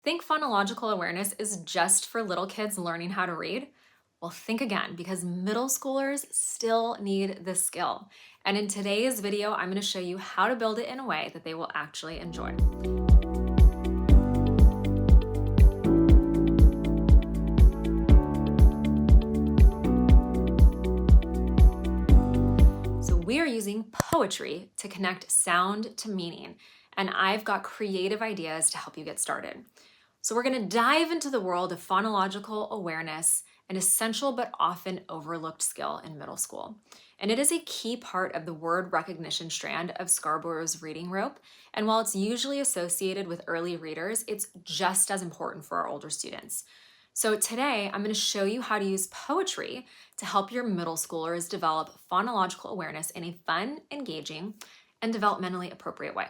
Think phonological awareness is just for little kids learning how to read? Well, think again because middle schoolers still need this skill. And in today's video, I'm going to show you how to build it in a way that they will actually enjoy. So we are using poetry to connect sound to meaning, and I've got creative ideas to help you get started. So we're going to dive into the world of phonological awareness, an essential but often overlooked skill in middle school. And it is a key part of the word recognition strand of Scarborough's reading rope. And while it's usually associated with early readers, it's just as important for our older students. So today, I'm going to show you how to use poetry to help your middle schoolers develop phonological awareness in a fun, engaging, and developmentally appropriate way.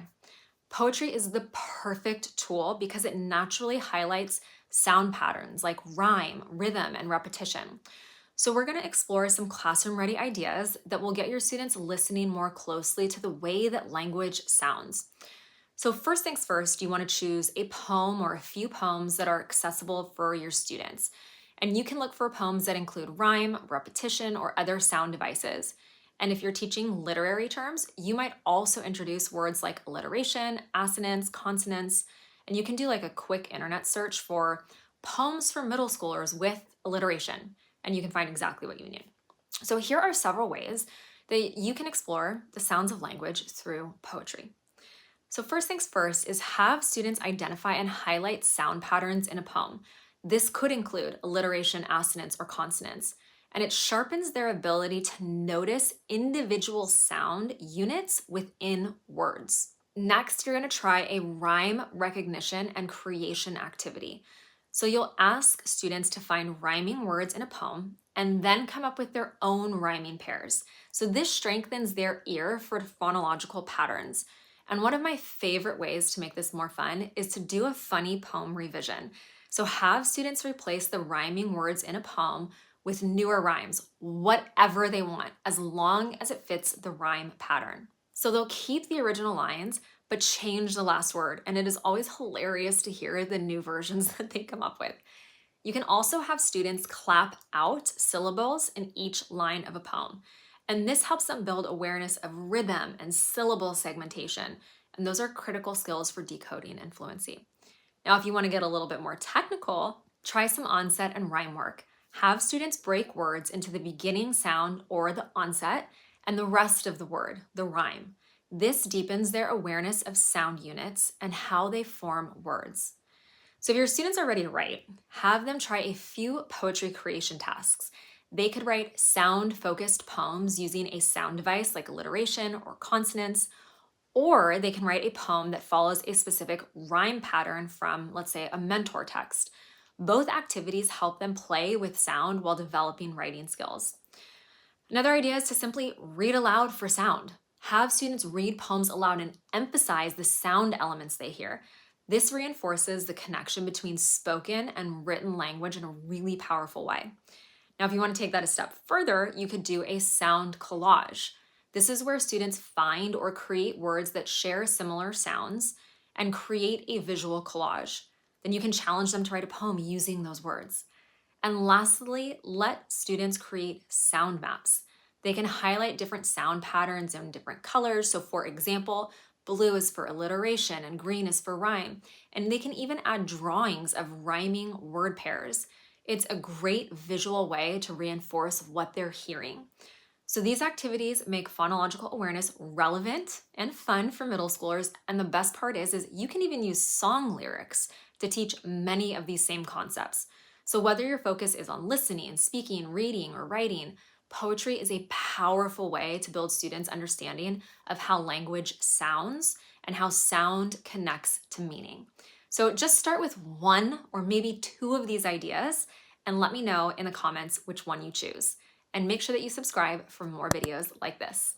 Poetry is the perfect tool because it naturally highlights sound patterns like rhyme, rhythm, and repetition. So we're going to explore some classroom-ready ideas that will get your students listening more closely to the way that language sounds. So first things first, you want to choose a poem or a few poems that are accessible for your students. And you can look for poems that include rhyme, repetition, or other sound devices. And if you're teaching literary terms, you might also introduce words like alliteration, assonance, consonants, and you can do like a quick internet search for poems for middle schoolers with alliteration, and you can find exactly what you need. So here are several ways that you can explore the sounds of language through poetry. So first things first is have students identify and highlight sound patterns in a poem. This could include alliteration, assonance, or consonants, and it sharpens their ability to notice individual sound units within words. Next, you're going to try a rhyme recognition and creation activity. So you'll ask students to find rhyming words in a poem and then come up with their own rhyming pairs. So this strengthens their ear for phonological patterns. And one of my favorite ways to make this more fun is to do a funny poem revision. So have students replace the rhyming words in a poem with newer rhymes, whatever they want, as long as it fits the rhyme pattern. So they'll keep the original lines, but change the last word. And it is always hilarious to hear the new versions that they come up with. You can also have students clap out syllables in each line of a poem. And this helps them build awareness of rhythm and syllable segmentation. And those are critical skills for decoding and fluency. Now, if you want to get a little bit more technical, try some onset and rhyme work. Have students break words into the beginning sound or the onset and the rest of the word, the rhyme. This deepens their awareness of sound units and how they form words. So if your students are ready to write, have them try a few poetry creation tasks. They could write sound-focused poems using a sound device like alliteration or consonants, or they can write a poem that follows a specific rhyme pattern from, let's say, a mentor text. Both activities help them play with sound while developing writing skills. Another idea is to simply read aloud for sound. Have students read poems aloud and emphasize the sound elements they hear. This reinforces the connection between spoken and written language in a really powerful way. Now, if you want to take that a step further, you could do a sound collage. This is where students find or create words that share similar sounds and create a visual collage. Then you can challenge them to write a poem using those words. And lastly, let students create sound maps. They can highlight different sound patterns in different colors. So for example, blue is for alliteration and green is for rhyme. And they can even add drawings of rhyming word pairs. It's a great visual way to reinforce what they're hearing. So these activities make phonological awareness relevant and fun for middle schoolers. And the best part is you can even use song lyrics to teach many of these same concepts. So whether your focus is on listening, speaking, reading, or writing, poetry is a powerful way to build students' understanding of how language sounds and how sound connects to meaning. So just start with one or maybe two of these ideas and let me know in the comments which one you choose. And make sure that you subscribe for more videos like this.